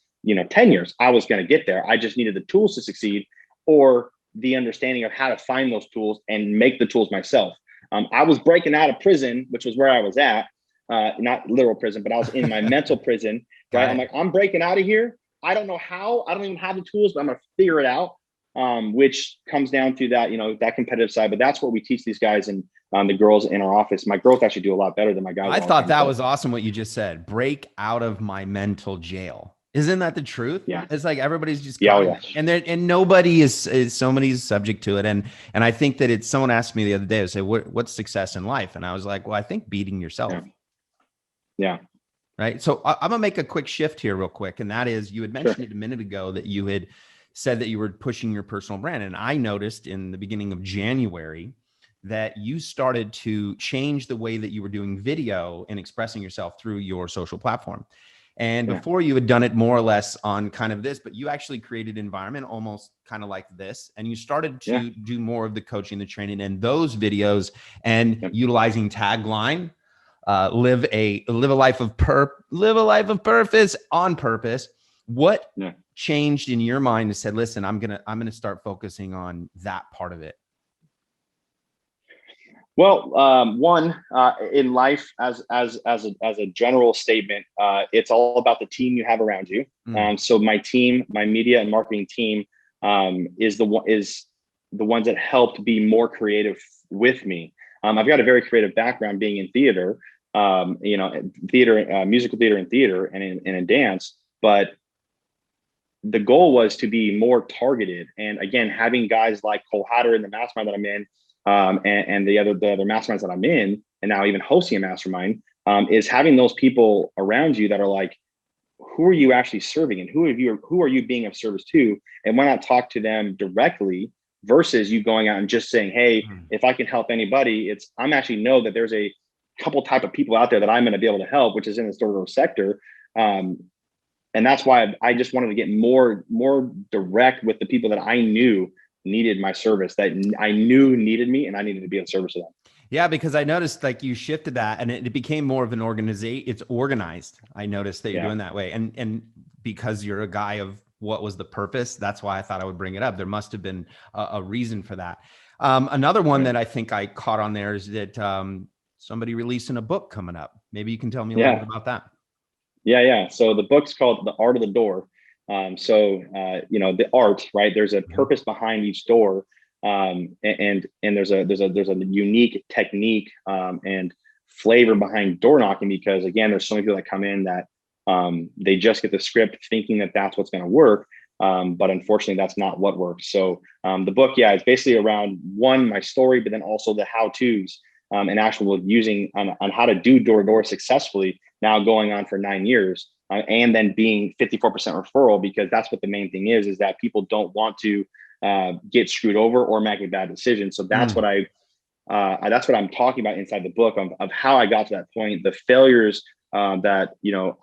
10 years. I was gonna get there. I just needed the tools to succeed, or the understanding of how to find those tools and make the tools myself. I was breaking out of prison, which was where I was at. Not literal prison, but I was in my mental prison, right? I'm like, I'm breaking out of here. I don't know how, I don't even have the tools, but I'm going to figure it out. Which comes down to that, that competitive side, but that's what we teach these guys and the girls in our office. My girls actually do a lot better than my guys. I thought that was awesome what you just said. Break out of my mental jail. Isn't that the truth? Yeah. It's like everybody's just Yeah. Oh, caught in, and nobody is somebody's subject to it. And I think that someone asked me the other day, I say, what's success in life? And I was like, well, I think beating yourself. Yeah. Right. So I'm gonna make a quick shift here real quick. And that is, you had mentioned it a minute ago that you had said that you were pushing your personal brand. And I noticed in the beginning of January that you started to change the way that you were doing video and expressing yourself through your social platform. And before you had done it more or less on kind of this, but you actually created an environment almost kind of like this. And you started to do more of the coaching, the training, and those videos, and utilizing tagline, live a life of purpose on purpose. What changed in your mind and said, listen, I'm going to start focusing on that part of it? Well, one, in life, as a general statement, it's all about the team you have around you. So my team, my media and marketing team, is the ones that helped be more creative with me. I've got a very creative background, being in theater, theater, musical theater, and theater, and in dance. But the goal was to be more targeted, and again, having guys like Cole Hatter in the mastermind that I'm in. And the other masterminds that I'm in, and now even hosting a mastermind, is having those people around you that are like, who are you actually serving, and who are you being of service to, and why not talk to them directly versus you going out and just saying, hey, if I can help anybody, I'm actually know that there's a couple type of people out there that I'm going to be able to help, which is in this door-to-door sector. And that's why I just wanted to get more direct with the people that I knew needed my service, that I knew needed me, and I needed to be in service of them. Yeah, because I noticed like you shifted that, and it became more of an organization. It's organized. I noticed that you're doing that way, and because you're a guy of what was the purpose, that's why I thought I would bring it up. There must have been a reason for that. Another one that I think I caught on there is that somebody releasing a book coming up. Maybe you can tell me a little bit about that. Yeah. So the book's called The Art of the Door. The art, right? There's a purpose behind each door. And there's a unique technique, and flavor behind door knocking, because again, there's so many people that come in that, they just get the script thinking that that's what's going to work. But unfortunately that's not what works. So, the book, it's basically around my story, but then also the how-tos, and actual using on how to do door-to-door successfully, now going on for 9 years. And then being 54% referral, because that's what the main thing is that people don't want to get screwed over or make a bad decision. So that's what that's what I'm talking about inside the book of how I got to that point, the failures that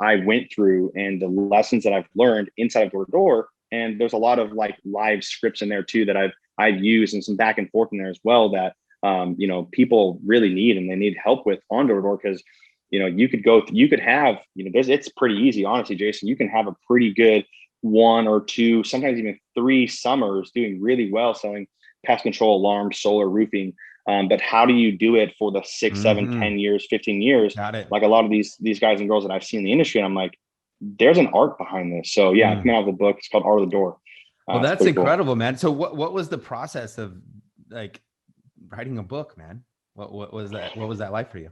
I went through, and the lessons that I've learned inside of door to door. And there's a lot of like live scripts in there too that I've used, and some back and forth in there as well that people really need, and they need help with on door to door, because it's pretty easy, honestly, Jason. You can have a pretty good 1 or 2, sometimes even 3 summers doing really well, selling pest control, alarms, solar, roofing. But how do you do it for the 6, 7, 10 years, 15 years? Got it. Like a lot of these guys and girls that I've seen in the industry, and I'm like, there's an art behind this. So coming out of the book, it's called Art of the Door. Well, that's incredible, cool, man. So what was the process of like writing a book, man? What was that? What was that like for you?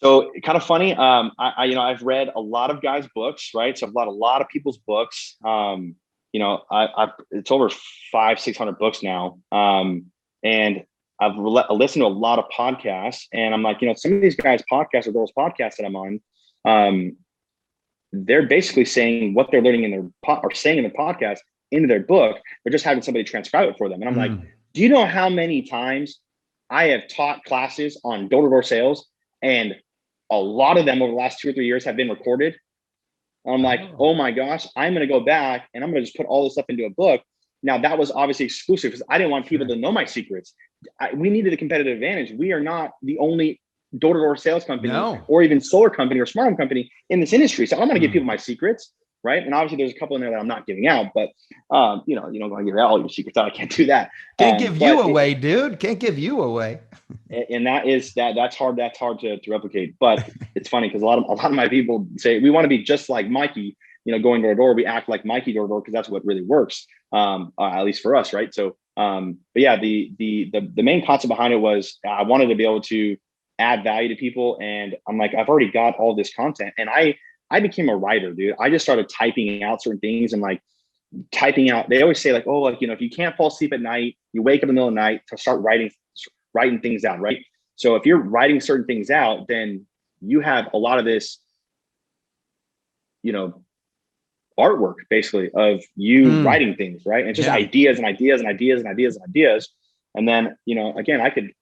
So kind of funny. I've read a lot of guys' books, right? So I've read a lot of people's books. It's over 500-600 books now. And I've listened to a lot of podcasts, and I'm like, some of these guys' podcasts or those podcasts that I'm on, they're basically saying what they're learning in their or saying in the podcast into their book. They're just having somebody transcribe it for them. And I'm like, do you know how many times I have taught classes on door-to-door sales, and a lot of them over the last 2 or 3 years have been recorded? I'm like, oh my gosh, I'm going to go back and I'm going to just put all this stuff into a book. Now, that was obviously exclusive because I didn't want people to know my secrets. We needed a competitive advantage. We are not the only door-to-door sales company or even solar company or smart home company in this industry. So I'm going to give people my secrets, right? And obviously there's a couple in there that I'm not giving out, but you don't want to give out all your secrets out. I can't do that. Can't give you away, dude. Can't give you away. And that's hard. That's hard to replicate. But it's funny because a lot of my people say we want to be just like Mikey, going door to door. We act like Mikey door to door because that's what really works. At least for us, right? So, but yeah, the main concept behind it was I wanted to be able to add value to people, and I'm like, I've already got all this content, and I I became a writer, dude. I just started typing out certain things and like typing out. They always say like, oh, like, you know, if you can't fall asleep at night, you wake up in the middle of the night to start writing things down, right? So if you're writing certain things out, then you have a lot of this, you know, artwork basically of you writing things, right? And just ideas and ideas and ideas and ideas and ideas. And then, you know, again, I could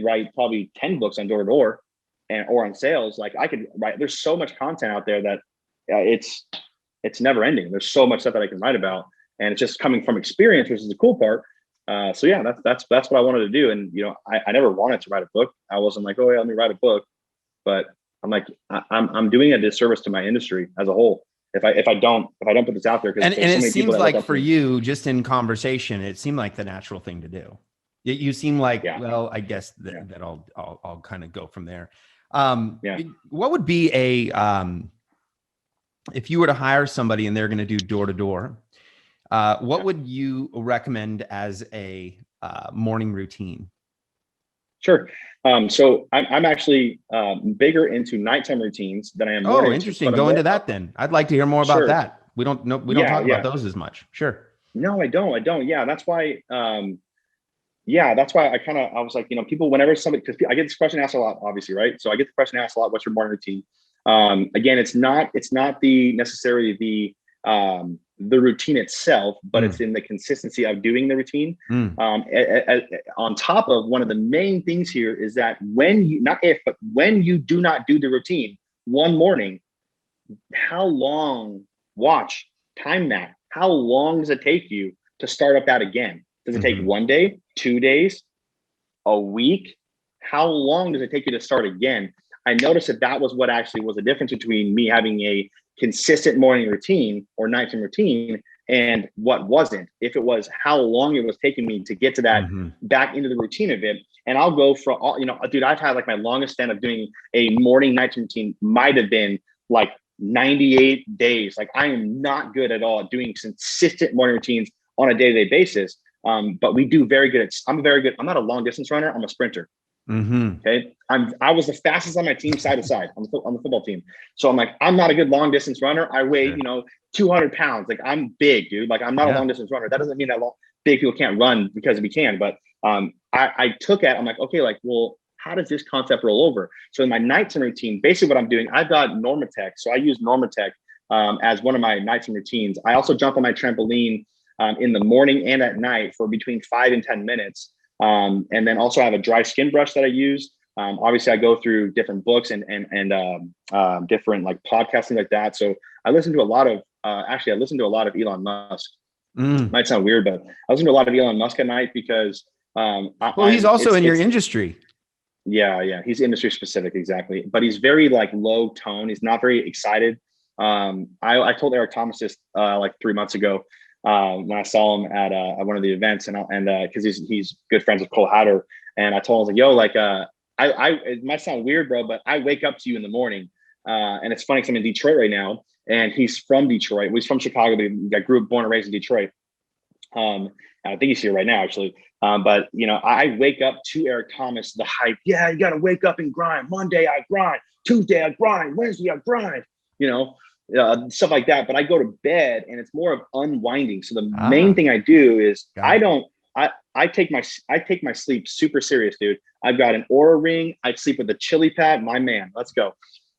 write probably 10 books on door to door or on sales. Like I could write, there's so much content out there that it's never ending. There's so much stuff that I can write about, and it's just coming from experience, which is the cool part. So yeah, that's what I wanted to do. And, you know, I never wanted to write a book. I wasn't like, oh yeah, let me write a book. But I'm like, I'm doing a disservice to my industry as a whole if I don't put this out there. And it seems like for you, just in conversation, it seemed like the natural thing to do. You seem like, well, I guess that I'll kind of go from there. What would be if you were to hire somebody and they're going to do door to door, what would you recommend as a morning routine? Sure. So I'm actually bigger into nighttime routines than I am. Oh, interesting. Go into that then. I'd like to hear more about that. We don't talk about those as much. Sure. No, I don't. Yeah, that's why. That's why I was like, you know, people, whenever somebody, because I get this question asked a lot, obviously, right? So I get the question asked a lot, what's your morning routine? Again, it's not necessarily the routine itself, but it's in the consistency of doing the routine. On top of, one of the main things here is that when you do not do the routine one morning, how long does it take you to start up that again? Does it take 1 day, 2 days, a week? How long does it take you to start again? I noticed that was what actually was the difference between me having a consistent morning routine or nighttime routine and what wasn't. If it was how long it was taking me to get to that back into the routine of it. And I'll go for all, you know, dude, I've had like my longest span of doing a morning nighttime routine might have been like 98 days. Like I am not good at all at doing consistent morning routines on a day-to-day basis. But we do very good I'm not a long distance runner. I'm a sprinter. Okay. I was the fastest on my team side to side on the football team. So I'm like, I'm not a good long distance runner. I weigh, you know, 200 pounds. Like I'm big, dude. Like I'm not a long distance runner. That doesn't mean that big people can't run because we can, but I took it. I'm like, okay, like, well, how does this concept roll over? So in my nighttime routine, basically what I'm doing, I've got Normatec. So I use Normatec as one of my nighttime routines. I also jump on my trampoline in the morning and at night for between 5 and 10 minutes. And then also I have a dry skin brush that I use. Obviously I go through different books and different like podcasting like that. So I listen to a lot of, Elon Musk. Might sound weird, but I listen to a lot of Elon Musk at night because, he's also in your industry. Yeah. He's industry specific. Exactly. But he's very like low tone. He's not very excited. I told Eric Thomas this like 3 months ago. When I saw him at one of the events and cause he's good friends with Cole Hatter. And I told him, like, yo, like, it might sound weird, bro, but I wake up to you in the morning. And it's funny cause I'm in Detroit right now and he's from Detroit. He's from Chicago, but I grew up, born and raised in Detroit. I think he's here right now actually. But you know, I wake up to Eric Thomas, the hype. Yeah. You got to wake up and grind. Monday I grind, Tuesday I grind, Wednesday I grind, you know, stuff like that. But I go to bed and it's more of unwinding. So the main thing I do is I take my sleep super serious, dude. I've got an Oura ring. I sleep with the Chili Pad. My man, let's go.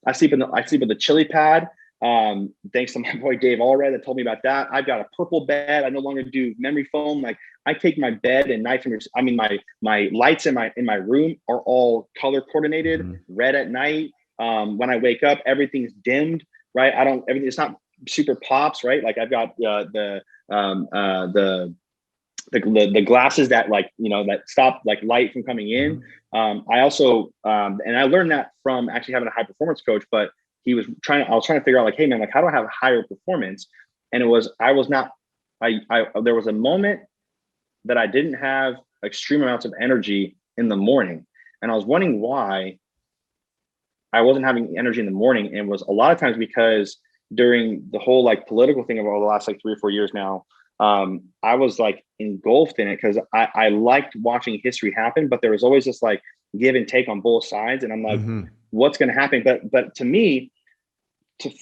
I sleep with the Chili Pad. Thanks to my boy Dave Allred that told me about that. I've got a purple bed. I no longer do memory foam. Like I take my bed and my lights in my room are all color coordinated, red at night. When I wake up, everything's dimmed. Right. It's not super pops, right? Like I've got the glasses that like, you know, that stop like light from coming in. I also, and I learned that from actually having a high performance coach, but I was trying to figure out like, hey man, like how do I have higher performance? And there was a moment that I didn't have extreme amounts of energy in the morning. And I was wondering why I wasn't having energy in the morning. And it was a lot of times because during the whole like political thing over the last like 3 or 4 years now, I was like engulfed in it because I liked watching history happen, but there was always this like give and take on both sides. And I'm like, what's going to happen? But to me,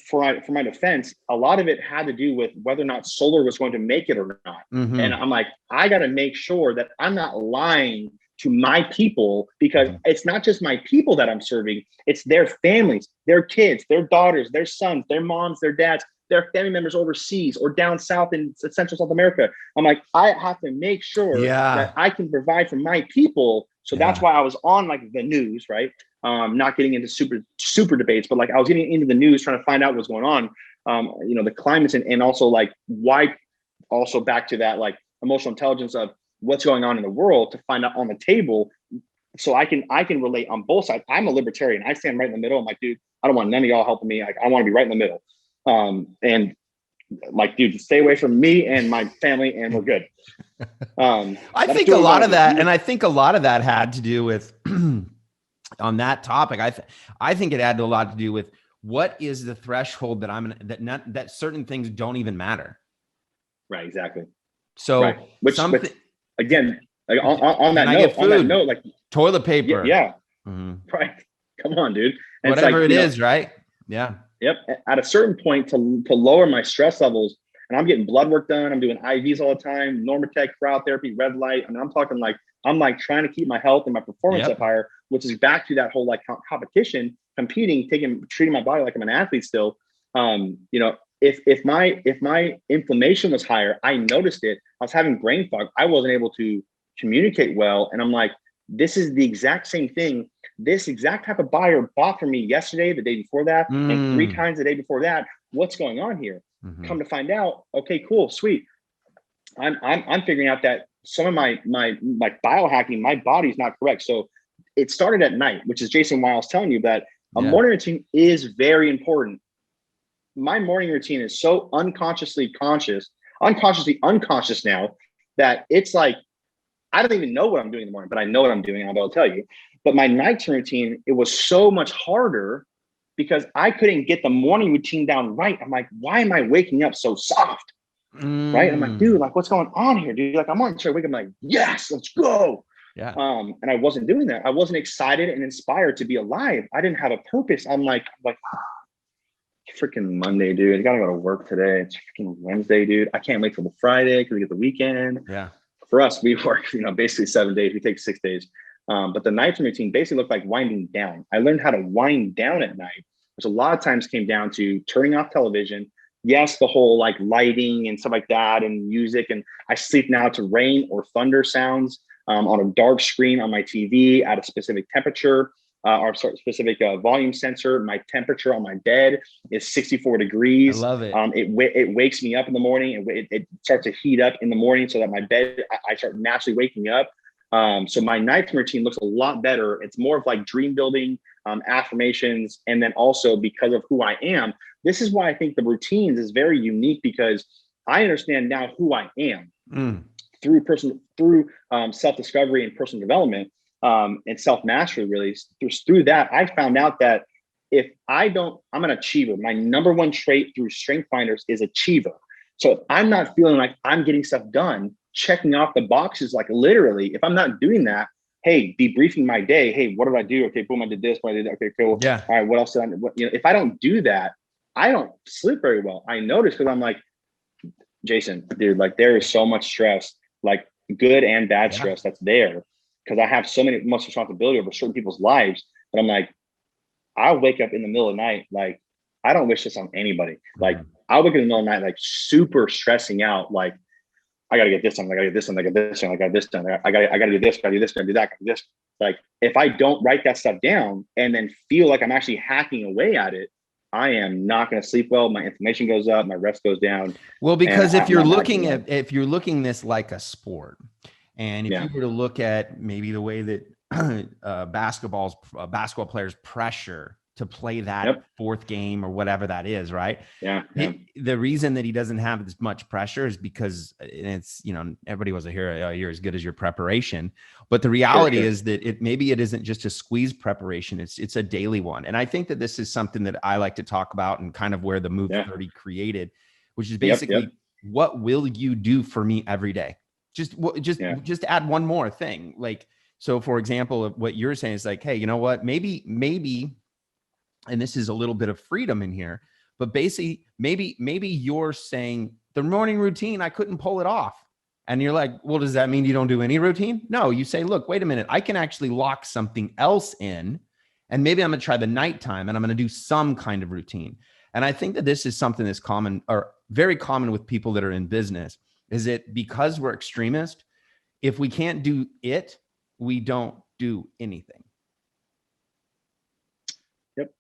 for my defense, a lot of it had to do with whether or not solar was going to make it or not. And I'm like, I got to make sure that I'm not lying to my people, because it's not just my people that I'm serving, it's their families, their kids, their daughters, their sons, their moms, their dads, their family members overseas or down south in Central South America. I'm like, I have to make sure that I can provide for my people. So that's why I was on like the news, right? Not getting into super debates, but like I was getting into the news, trying to find out what's going on. The climates and also like why, also back to that, like emotional intelligence of what's going on in the world to find out on the table. So I can relate on both sides. I'm a libertarian. I stand right in the middle. I'm like, dude, I don't want none of y'all helping me. Like, I want to be right in the middle. And like, dude, stay away from me and my family and we're good. I think a lot of that, and I think a lot of that had to do with on that topic. I think it had a lot to do with what is the threshold that that certain things don't even matter. Right. Exactly. So again, like on that note, like toilet paper. Yeah. Right. Come on, dude. And whatever it is, right? Yeah. Yep. At a certain point to lower my stress levels, and I'm getting blood work done. I'm doing IVs all the time, Normatec, cryotherapy, red light. I mean, I'm talking like, I'm like trying to keep my health and my performance up higher, which is back to that whole like competition, competing, treating my body like I'm an athlete still. If my inflammation was higher, I noticed it. I was having brain fog. I wasn't able to communicate well. And I'm like, this is the exact same thing. This exact type of buyer bought from me yesterday, the day before that, and 3 times the day before that. What's going on here? Come to find out, okay, cool, sweet. I'm figuring out that some of my biohacking, my body's not correct. So it started at night, which is Jason why I was telling you that a morning routine is very important. My morning routine is so unconsciously unconscious now that it's like, I don't even know what I'm doing in the morning, but I know what I'm doing. I'll tell you. But my nighttime routine, it was so much harder because I couldn't get the morning routine down right. I'm like, why am I waking up so soft? Right. I'm like, dude, like what's going on here, dude? Like I'm on to wake up, I'm like, yes, let's go. Yeah. And I wasn't doing that. I wasn't excited and inspired to be alive. I didn't have a purpose. I'm like, freaking Monday, dude. I gotta go to work today. It's freaking Wednesday, dude. I can't wait till the Friday because we get the weekend. Yeah. For us, we work, basically 7 days. We take 6 days. But the nighttime routine basically looked like winding down. I learned how to wind down at night, which a lot of times came down to turning off television. Yes, the whole like lighting and stuff like that and music. And I sleep now to rain or thunder sounds on a dark screen on my TV at a specific temperature or specific volume sensor. My temperature on my bed is 64 degrees. I love it. It wakes me up in the morning. It starts to heat up in the morning so that my bed, I start naturally waking up. So my nighttime routine looks a lot better. It's more of like dream building, affirmations. And then also because of who I am, this is why I think the routines is very unique because I understand now who I am through self-discovery and personal development and self-mastery. Really, through that, I found out that I'm an achiever. My number one trait through Strength Finders is achiever. So if I'm not feeling like I'm getting stuff done, checking off the boxes, like literally, if I'm not doing that, hey, debriefing my day. Hey, what did I do? Okay, boom, I did this. I did that. Okay, cool. Yeah. All right, what else did I do? If I don't do that, I don't sleep very well. I notice because I'm like, Jason, dude, like there is so much stress, like good and bad stress that's there because I have much responsibility over certain people's lives. But I'm like, I'll wake up in the middle of the night. Like, I don't wish this on anybody. Like, I'll wake up in the middle of the night, like super stressing out. Like, I got to get this done. I got to get this done. I got this done. I got this done. I got to do this. Got to do this. Got to do that. Got to do this. Like, if I don't write that stuff down and then feel like I'm actually hacking away at it, I am not going to sleep well. My inflammation goes up. My rest goes down. Well, because if you're looking this like a sport, and if you were to look at maybe the way that basketball players pressure to play that fourth game or whatever that is, right? Yeah. The reason that he doesn't have as much pressure is because it's, everybody was a hero. You're as good as your preparation. But the reality is that it isn't just a squeeze preparation. It's a daily one. And I think that this is something that I like to talk about and kind of where the Move 30 created, which is basically what will you do for me every day? Just add one more thing. Like, so for example, what you're saying is like, hey, you know what, maybe, and this is a little bit of freedom in here, but basically maybe you're saying the morning routine, I couldn't pull it off. And you're like, well, does that mean you don't do any routine? No, you say, look, wait a minute, I can actually lock something else in, and maybe I'm going to try the nighttime and I'm going to do some kind of routine. And I think that this is something that's common, or very common with people that are in business, is it because we're extremist, if we can't do it, we don't do anything. Yep.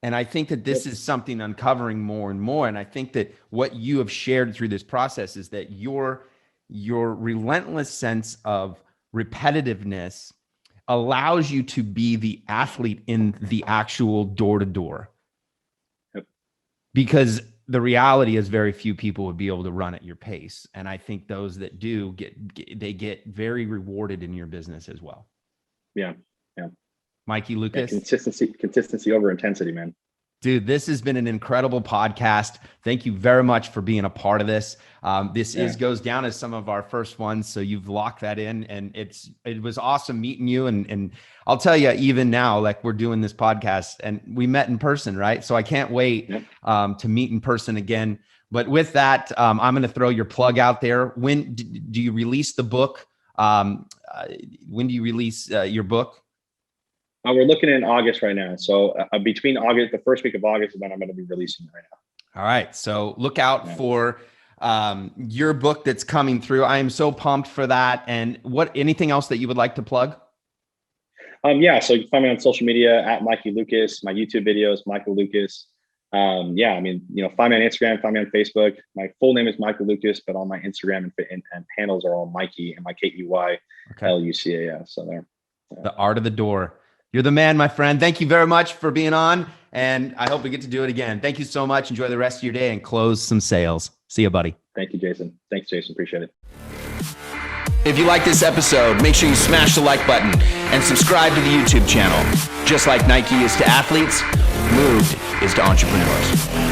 And I think that this is something uncovering more and more. And I think that what you have shared through this process is that your relentless sense of repetitiveness allows you to be the athlete in the actual door-to-door. Yep. Because the reality is very few people would be able to run at your pace. And I think those that do get very rewarded in your business as well. Yeah. Mikey Lucas. Yeah, consistency over intensity, man. Dude, this has been an incredible podcast. Thank you very much for being a part of this. This goes down as some of our first ones, so you've locked that in, and it was awesome meeting you. And I'll tell you, even now, like, we're doing this podcast, and we met in person, right? So I can't wait to meet in person again. But with that, I'm going to throw your plug out there. When do you release the book? When do you release your book? We're looking in August right now. So between August, the first week of August, is when I'm going to be releasing it right now. All right. So look out for your book that's coming through. I am so pumped for that. And anything else that you would like to plug? So you can find me on social media at Mikey Lucas, my YouTube videos, Michael Lucas. Find me on Instagram, find me on Facebook. My full name is Michael Lucas, but all my Instagram and handles are all Mikey, MIKEY LUCAS. So there. The art of the door. You're the man, my friend. Thank you very much for being on, and I hope we get to do it again. Thank you so much. Enjoy the rest of your day and close some sales. See you, buddy. Thank you, Jason. Thanks, Jason. Appreciate it. If you like this episode, make sure you smash the like button and subscribe to the YouTube channel. Just like Nike is to athletes, Moved is to entrepreneurs.